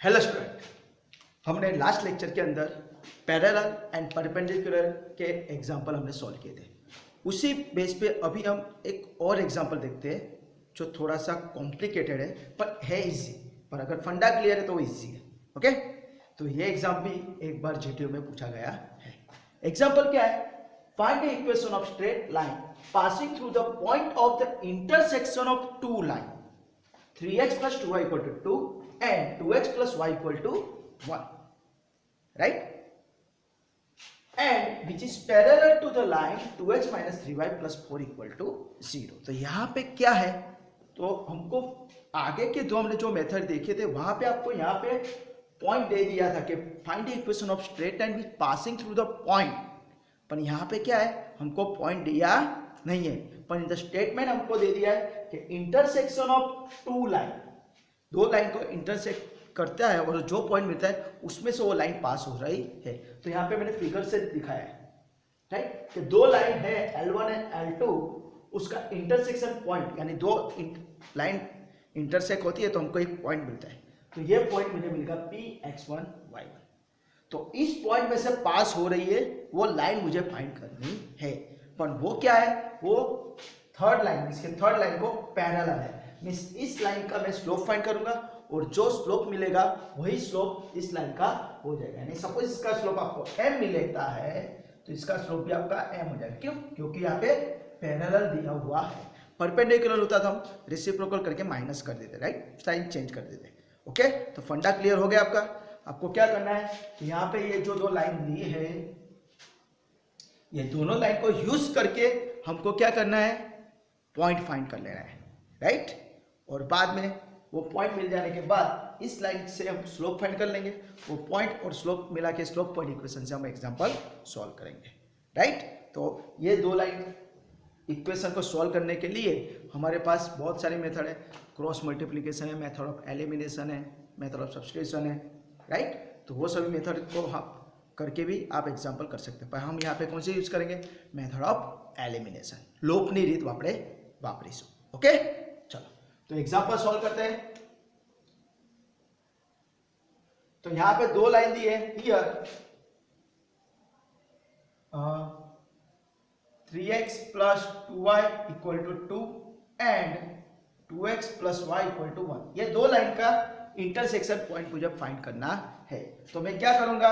Hello student, हमने last lecture के अंदर पैरेलल एंड परपेंडिकुलर के एग्जांपल हमने सॉल्व किए थे। उसी बेस पे अभी हम एक और एग्जांपल देखते हैं जो थोड़ा सा कॉम्प्लिकेटेड है पर है इजी। पर अगर फंडा क्लियर है तो वो इजी है। ओके, तो ये एग्जाम भी एक बार जीटीयू में पूछा गया है। एग्जाम्पल क्या है? Find the equation of straight line passing through the point of the intersection of two line 3x plus 2y equal to 2 and 2x plus y equal to 1, right? And which is parallel to the line 2x minus 3y plus 4 equal to 0. तो यहाँ पे क्या है? तो हमको आगे के दो हमने जो मेथड देखे थे वहां पे आपको यहाँ पे पॉइंट दे दिया था कि find the equation of straight line which passing through the point. पर यहाँ पे क्या है? हमको पॉइंट दिया नहीं है, पर इन द स्टेटमेंट हमको दे दिया है कि इंटरसेक्शन ऑफ टू लाइन, दो लाइन को इंटरसेक्ट करता है और जो पॉइंट मिलता है उसमें से वो लाइन पास हो रही है। तो यहाँ पे मैंने फिगर से दिखाया है, राइट, कि दो लाइन है L1 एंड L2, उसका इंटरसेक्शन पॉइंट यानी दो लाइन इंटरसेक्ट होती है तो हमको एक पॉइंट मिलता है। तो ये पॉइंट मुझे मिलेगा Px1 y1। तो इस पॉइंट में से पास हो रही है वो लाइन मुझे फाइंड करनी है, पर वो क्या है? वो थर्ड लाइन, इसके थर्ड लाइन को पैरेलल है। मींस इस लाइन का मैं स्लोप फाइंड करूंगा और जो स्लोप मिलेगा वही स्लोप इस लाइन का हो जाएगा। यानी सपोज इसका स्लोप आपको m मिलता है तो इसका स्लोप भी आपका m हो जाएगा। क्यों? क्योंकि यहाँ पे पैरेलल दिया हुआ है। परपेंडिकुलर होता तो हम रेसिप्रोकल करके माइनस कर देते, राइट, साइन चेंज कर देते। ओके, तो फंडा क्लियर हो गया आपका। आपको क्या करना है कि यहाँ पे ये जो दो लाइन दी है, ये दोनों लाइन को यूज करके हमको क्या करना है? पॉइंट फाइंड कर लेना है, राइट। और बाद में वो पॉइंट मिल जाने के बाद इस लाइन से हम स्लोप फाइंड कर लेंगे। वो पॉइंट और स्लोप मिला के स्लोप पॉइंट इक्वेशन से हम एग्जांपल सॉल्व करेंगे, राइट। तो ये दो लाइन इक्वेशन को सॉल्व करने के लिए हमारे पास बहुत सारे मेथड है। क्रॉस मल्टीप्लिकेशन है, मेथड ऑफ एलिमिनेशन है, मेथड ऑफ सब्स्टिट्यूशन है, राइट। तो वो सभी मेथड को हम करके भी आप एग्जाम्पल कर सकते हैं। पर हम यहाँ पे कौन से यूज करेंगे? मेथड ऑफ एलिमिनेशन, लोपनी रीत वापरीશું। ओके, चलो तो एग्जाम्पल सॉल्व करते हैं। तो यहाँ पे दो लाइन दी है, here 3x plus 2y equal to 2 and 2x plus y equal to 1। ये दो लाइन का इंटरसेक्शन पॉइंट मुझे फाइंड करना है। तो मैं क्या करूंगा?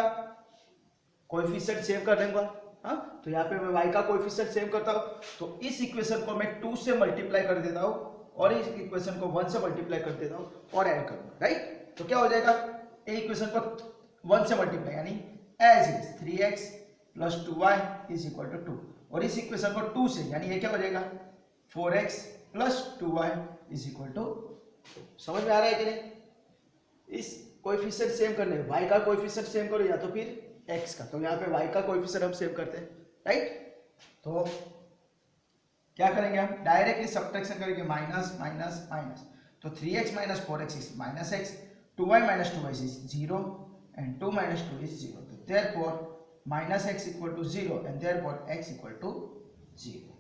कोएफिशिएंट सेव कर दूंगा। हाँ, तो यहाँ पे मैं y का कोएफिशिएंट सेव करता हूँ, तो इस इक्वेशन को मैं 2 से मल्टीप्लाई कर देता हूँ और इस इक्वेशन को 1 से मल्टीप्लाई कर देता हूँ और ऐड करूंगा, राइट। तो क्या हो जाएगा? ए इक्वेशन को 1 से मल्टीप्लाई यानी as is 3x plus 2y is equal to 2 और इस इक्वेशन को 2 से यानी ये क्या हो जाएगा? 4x plus 2y is equal to 2। समझ में आ रहा है कि नहीं? इस कोएफिशिएंट सेम करने, y का कोएफिशिएंट सेम करो या तो फिर x का। तो यहाँ पे y का कोएफिशिएंट हम सेव करते हैं, राइट। तो क्या करेंगे? हम डायरेक्टली सब्ट्रैक्शन करेंगे, माइनस माइनस माइनस। तो 3x minus 4x is minus x, 2y minus 2y is 0 and 2 minus 2 is 0। तो therefore minus x equal to 0 and therefore x equal to 0,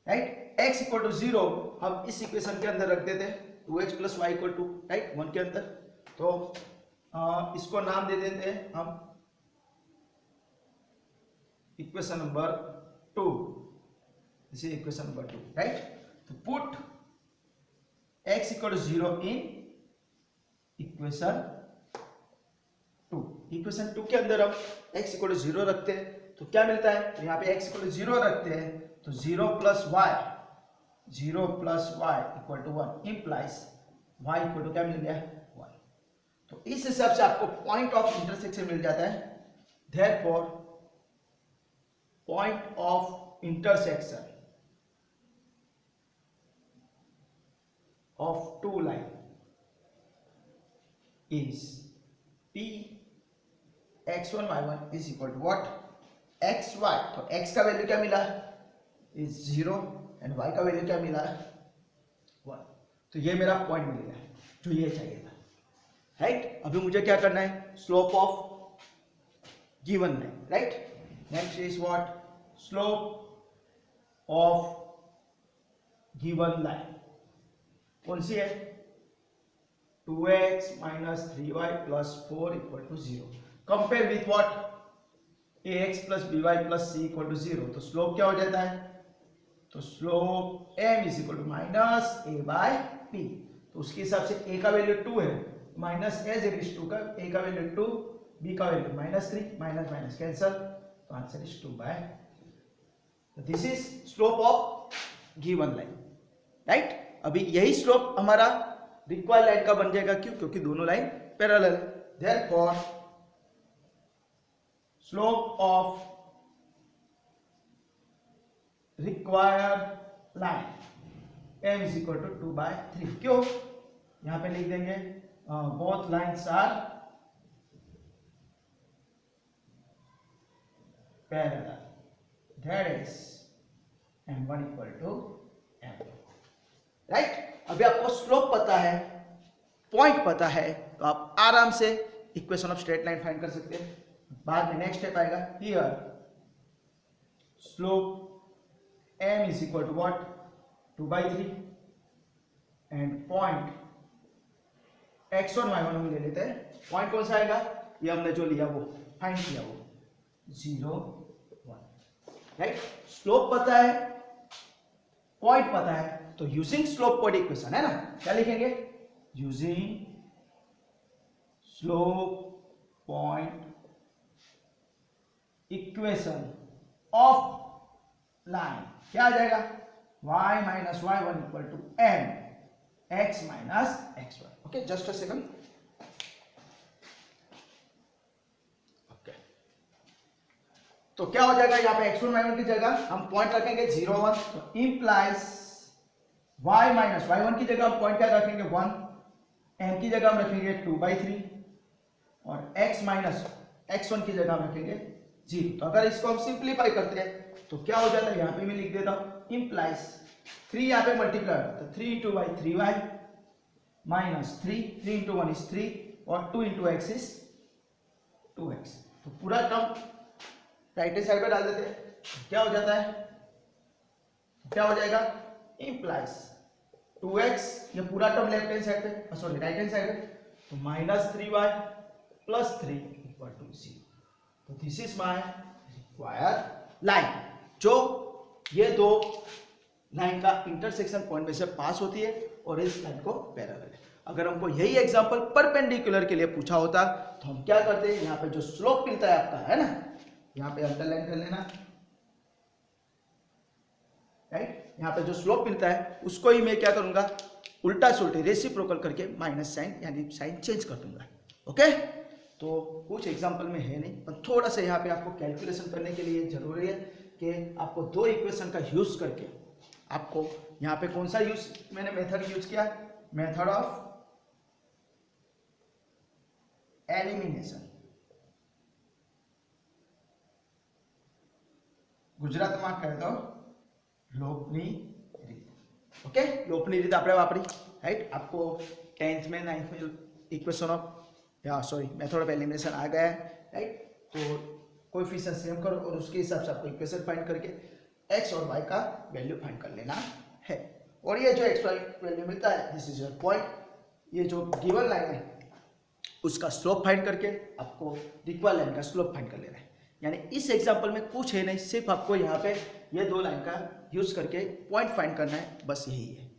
right। x equal to 0 हम इस equation के अंदर रख देते हैं 2x plus y equal to, right, 1 के अंदर। तो इसको नाम दे देते हैं हम equation number 2। This is equation number 2, right. तो put x equal to 0 in equation 2। Equation 2 के अंदर हम x equal to 0 रखते हैं तो क्या मिलता है? तो यहाँ पे x equal to 0 रखते हैं तो 0 plus y equal to 1 implies y equal to क्या मिल गया? 1। तो इस हिसाब से आपको पॉइंट ऑफ इंटरसेक्शन मिल जाता है। therefore point of intersection of two line is P x1 y1 is equal to what? xy। तो x का वैल्यू क्या मिला? is 0 एंड y का वैल्यू क्या मिला? 1। तो ये मेरा पॉइंट मिल गया जो ये चाहिए था, राइट। अभी मुझे क्या करना है? Slope of given line, right. Next is what? Slope of given line कौन सी है? 2x minus 3y plus 4 equal to 0. Compare with what? ax plus by plus c equal to 0. तो स्लोप क्या हो जाता है? तो slope m is equal to minus a by p. तो उसके हिसाब से a का वैल्यू 2 है, माइनस as it is 2 का, a का वैल्यू 2, b का value minus 3, minus minus cancel, तो answer is 2 by. This is slope of given line, right. अभी यही स्लोप हमारा रिक्वायर्ड लाइन का बन जाएगा. क्यों? क्योंकि दोनों लाइन पैरेलल है. Therefore slope of required line m is equal to 2 by 3. क्यों? यहां पे लिख देंगे both lines are parallel, that is m1 equal to m2, right. अभी आपको स्लोप पता है, पॉइंट पता है, तो आप आराम से equation of straight line find कर सकते हैं. बाद में नेक्स्ट स्टेप आएगा. Here slope m is equal to what? 2 by 3 and point x1 y1 हम ले लेते हैं. पॉइंट कौन सा आएगा? ये हमने जो लिया वो फाइंड किया, वो 0 1, राइट. स्लोप पता है, पॉइंट पता है, तो यूजिंग स्लोप पॉइंट इक्वेशन है ना, क्या लिखेंगे? Using slope point equation of line क्या आ जाएगा? y minus y1 equal to m x minus x1. Okay, just a second. Okay, तो क्या हो जाएगा यहाँ पे? x1 y1 की जगह हम पॉइंट रखेंगे 0 1, तो इंप्लाइज y माइनस y1 की जगह हम पॉइंट क्या रखेंगे? 1. m की जगह हम रखेंगे 2 by 3 और x माइनस x1 की जगह हम रखेंगे 0. तो अगर इसको हम सिंप्लीफाई करते हैं तो क्या हो जाता है? यहाँ पे मैं लिख देता हूं इंप्लाइज 3 यहाँ पे मल्टीप्लाई होता है, 3 into y 3y minus 3 into 1 is 3 और 2 into x is 2x. तो पूरा टर्म राइट हैंड साइड पे डाल देते हैं. क्या हो जाता है? क्या हो जाएगा? इंप्लाइज 2x, ये पूरा टर्म लेफ्ट हैंड साइड पे, सॉरी राइट हैंड साइड पे, तो minus 3y plus 3 equal to 0. तो this is my required line, जो ये दो लाइन का इंटरसेक्शन पॉइंट में से पास होती है और इस लाइन को पैरेलल है. अगर हमको यही एग्जांपल परपेंडिकुलर के लिए पूछा होता तो हम क्या करते हैं? यहाँ पे जो स्लोप मिलता है आपका, है ना, यहाँ पे अंडरलाइन कर लेना, राइट. यहाँ पे जो स्लोप मिलता है उसको ही मैं क्या करूंगा? उल्टा सुल्टे रेसिप्रोकल करके माइनस साइन यानी साइन चेंज कर दूंगा. ओके, तो कुछ एग्जांपल में है नहीं, पर थोड़ा सा यहाँ पे आपको कैलकुलेशन करने के लिए जरूरी है कि आपको दो इक्वेशन का यूज करके आपको यहाँ पे कौन सा यूज मैंने मेथड यूज किया? Method of elimination. गुजरात में कह दो लोपनी रीत. ओके, लोपनी रीत आपने वापरी, राइट. आपको 10th में 9th में equation of method of elimination आ गया है, राइट. तो कोएफिशिएंट सेम करो और उसके हिसाब से आपको इक्वेशन फाइंड करके x और y का वैल्यू फाइंड कर लेना है. और ये जो x y वैल्यू मिलता है, दिस इज योर पॉइंट. ये जो गिवन लाइन है उसका स्लोप फाइंड करके आपको रिक्वायर्ड लाइन का स्लोप फाइंड कर लेना है. यानी इस एग्जांपल में कुछ है नहीं, सिर्फ आपको यहाँ पे ये दो लाइन का यूज करके पॉइंट फाइंड करना है, बस यही है.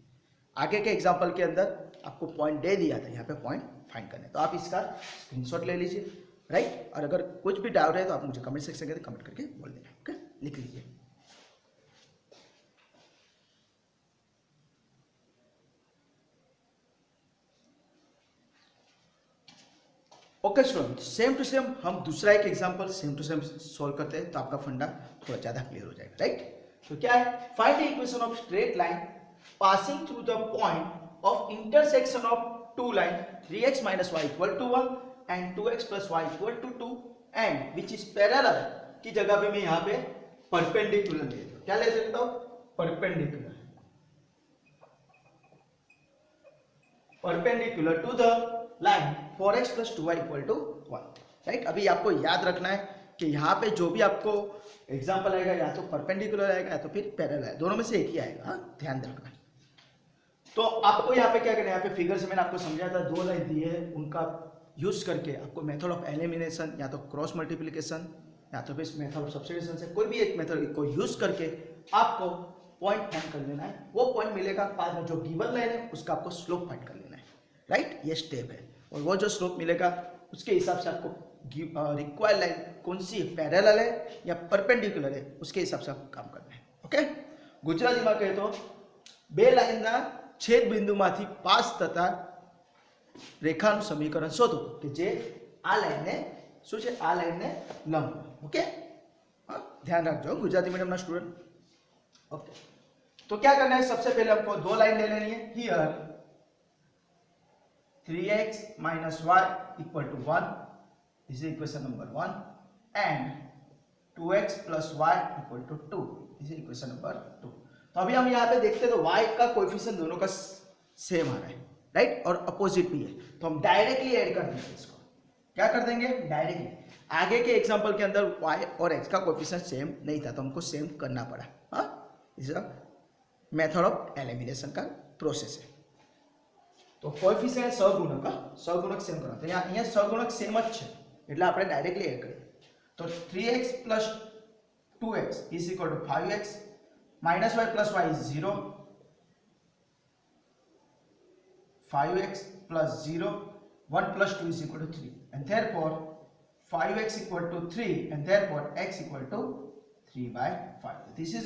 आगे के एग्जांपल के अंदर आपको पॉइंट दे दिया था, यहाँ पे पॉइंट फाइंड करना है, तो आप इसका स्क्रीनशॉट ले लीजिए, राइट. और अगर कुछ भी डाउट है तो आप मुझे कमेंट सेक्शन के अंदर कमेंट करके बोल देना. ओके, लिख लीजिए. Okay student, same to same हम दूसरा एक example same to same solve करते हैं, तो आपका फंडा थोड़ा ज्यादा क्लियर हो जाएगा, राइट. तो क्या है? Find the equation of straight line passing through the point of intersection of two line 3x minus y equal to 1 and 2x plus y equal to 2 and which is parallel की जगह पे मैं यहाँ पे perpendicular ले लेता हूँ. क्या ले सकता हूँ? Perpendicular, perpendicular to the line 4x plus 2y equal to 1, right. अभी आपको याद रखना है कि यहाँ पे जो भी आपको एग्जाम्पल आएगा या तो परपेंडिकुलर आएगा या तो फिर पैरेलल है, दोनों में से एक ही आएगा. हाँ, ध्यान रखना. तो आपको यहाँ पे क्या करना है, यहाँ पे फिगर से मैंने आपको समझाया था, दो लाइन दिए हैं, उनका यूज करके आपको मेथड ऑफ एलिमिनेशन या तो क्रॉस मल्टीप्लिकेशन या तो फिर मेथड ऑफ सब्स्टिट्यूशन से कोई भी एक मेथड को यूज करके आपको पॉइंट फाइंड कर लेना है। वो पॉइंट मिलेगा, बाद में जो गिवन लाइन है उसका आपको स्लोप फाइंड कर लेना है, राइट। ये स्टेप है, और वो जो स्लोप मिलेगा उसके हिसाब से आपको रिक्वायर्ड लाइन कौन सी है, पैरेलल है या परपेंडिकुलर है, उसके हिसाब से आपको काम करना है। ओके, गुजरातीમાં કહે तो બે લાઈનના છેદ બિંદુમાંથી પાસ થતા રેખાનું સમીકરણ શોધો કે જે આ લાઈનને શું છે, આ લાઈનને લંબ। ઓકે, हाँ ध्यान रखो गुजराती मीडियम ना स्टूडेंट। ओके, तो क्या करना है, सबसे पहले हमको दो लाइन ले लेनी है। Here 3x minus y equal to 1, this is equation number 1, and 2x plus y equal to 2, this is equation number 2। तो अभी हम यहाँ पे देखते हैं तो y का कोएफिशिएंट दोनों का सेम आ रहा है, राइट, और अपोजिट भी है, तो हम डायरेक्टली ऐड कर देंगे इसको। क्या कर देंगे, डायरेक्टली। आगे के एग्जांपल के अंदर y और x का कोएफिशिएंट सेम नहीं था, तो हमको सेम करना पड़ा। हाँ, is a method of elimination का प्रोसेस है। तो कोएफिशिएंट સહગુણક સેમ કરો, તો અહીંયા સહગુણક સેમ જ છે એટલે આપણે ડાયરેક્ટલી એડ કરીએ। તો 3x plus 2x is equal to 5x minus y plus y is 0, 5x plus 0, 1 plus 2 is equal to 3, and therefore 5x equal to 3, and therefore x equal to 3 by 5। This is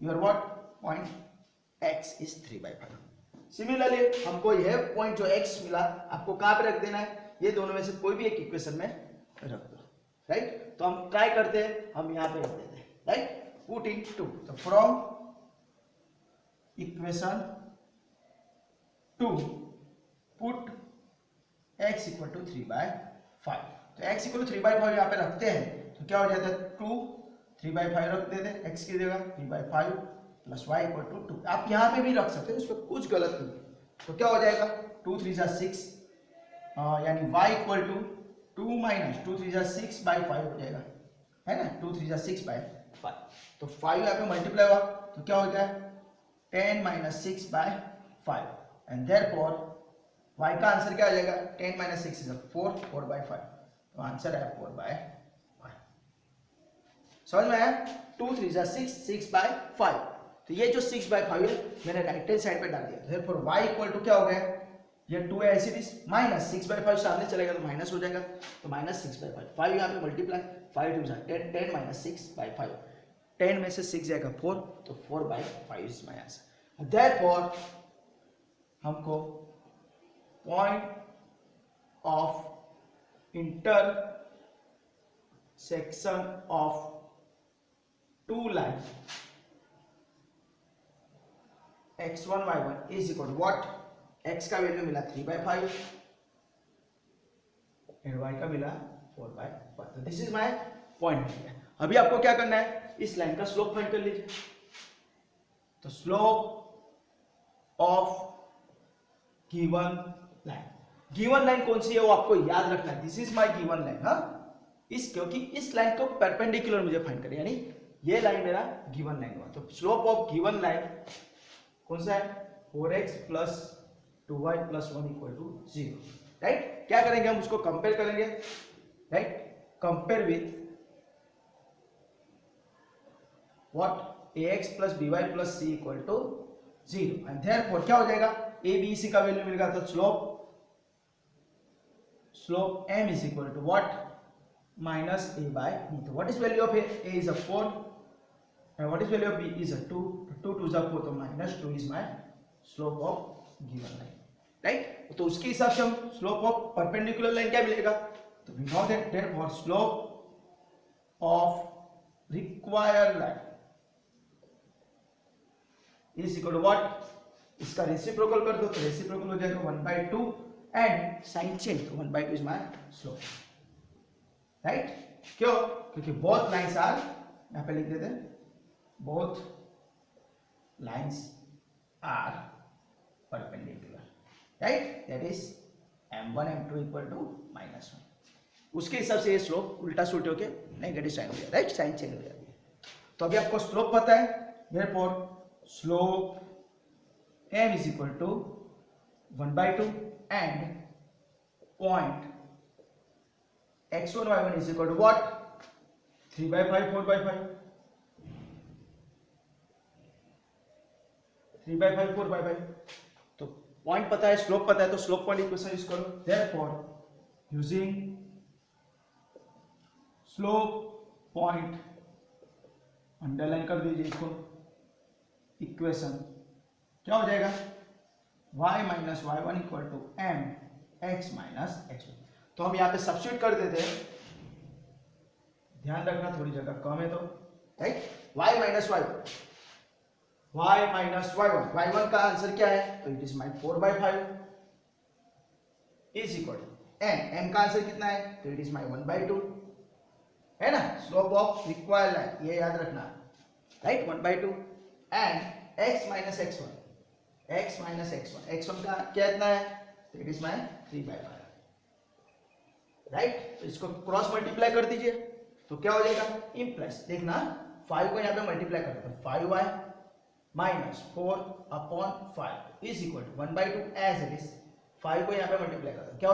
your what point, x is 3 by 5। Similarly हमको यह point जो x मिला आपको कहां पे रख देना है, ये दोनों में से कोई भी एक इक्वेशन में रख दो, राइट। तो हम ट्राई करते हैं, हम यहां पे रख देते हैं, राइट, पुट इन 2। तो from equation 2 put x equal to 3 by 5। तो x इक्वल टू 3 by 5 यहां पे रखते हैं तो क्या हो जाता है, 2 3 by 5 रख देते हैं, x की जगह 3 by 5 plus y equal to 2। आप यहाँ पे भी रख सकते हैं, उसमें कुछ गलत नहीं है। तो क्या हो जाएगा, 2 3 जा 6, यानी y इक्वल टू 2 माइनस 2 3 जा 6 बाई 5 हो जाएगा, है ना, 2 3 जा 6 बाई 5। तो 5 यहाँ पे मल्टीप्लाई हुआ तो क्या हो गया, 10 minus 6 by 5, and therefore y का आंसर क्या आ जाएगा, 10 माइनस 6 इज 4, 4 बाई 5। तो आंसर है 4 बाई 5। समझ में आया, 2 3 जा 6, 6 बाई 5। तो ये जो 6 बाई 5 है मैंने राइट हैंड साइड पे डाल दिया, therefore y इक्वल टू क्या हो गया, ये 2 है ऐसे दिस, माइनस 6 बाई 5 सामने चलेगा तो माइनस हो जाएगा, तो माइनस 6 बाई 5। 5 यहाँ पे मल्टीप्लाई, 5 2 जा 10, 10 माइनस 6 बाई 5, 10 में से 6 जाएगा 4, तो 4 by 5 is my answer. Therefore हमको point of intersection of two line x1 y1 is equal to what, x का वैल्यू मिला 3 by 5 एंड y का मिला 4 by 5। तो दिस इज माय पॉइंट। अभी आपको क्या करना है, इस लाइन का स्लोप फाइंड कर लीजिए। तो स्लोप ऑफ गिवन लाइन कौन सी है वो आपको याद रखना है, this is my given line. हाँ, इस क्योंकि इस लाइन को परपेंडिकुलर मुझे फाइंड करना है, यानी ये लाइन मेरा गिवन लाइन हुआ। तो स्लोप ऑफ गिवन लाइन कौन सा है, 4x plus 2y plus 1 equal to 0, right. क्या करेंगे हम, उसको कंपेयर करेंगे, right, compare with what, ax plus by plus c equal to 0, and therefore क्या हो जाएगा, a b c का वैल्यू मिलेगा, तो slope m is equal to what, minus a by b। तो what is value of a is 4, and what is value of b is 2, 2 2 is 4, तो minus 2 is my slope of given line, right। तो उसके हिसाब से हम slope of perpendicular line क्या मिलेगा, तो we know that therefore slope of required line is equal to what, इसका रेसिप्रोकल कर दो तो रेसिप्रोकल हो जाएगा 1/2 एंड साइन चेंज, तो 1/2 इज माय स्लोप, राइट। क्यों, क्योंकि बोथ लाइंस आर, यहाँ पे लिख देते हैं, both lines are perpendicular, right, that is m1 m2 equal to -1। उसके हिसाब से ये स्लोप उल्टा सुल्टे होके नेगेटिव साइन हो गया, राइट, साइन चेंज हो जाती है। तो अभी आपको स्लोप पता है, therefore slope m is equal to 1/2 and point x1 y1 is equal to what 3/5 4/5 3/5 4/5। तो पॉइंट पता है, स्लोप पता है, तो स्लोप पॉइंट इक्वेशन यूज करो। Therefore using slope point, underline कर दीजिए इसको, इक्वेशन क्या हो जाएगा y minus y1 equal to m x minus x1। तो हम यहाँ पे सब्स्टिट्यूट कर देते हैं, ध्यान रखना थोड़ी जगह कम है तो, right. y minus y1 y1 का आंसर क्या है, तो it is my 4/5 is equal to m का आंसर कितना है, तो इट इज माई 1/2 है ना, स्लोप ऑफ रिक्वायर्ड लाइन, ये याद रखना, right 1/2 and x minus x1 x1 का क्या इतना है, तो इट इज माई 3/5, राइट। तो इसको क्रॉस मल्टीप्लाई कर दीजिए तो क्या हो जाएगा, इम्प्लाइज देखना 5 को यहाँ पे मल्टीप्लाई करते हैं, 5y minus 4/5 is equal to 1/2 as it is, 5 को यहाँ पे मल्टीप्लाई करते हैं क्या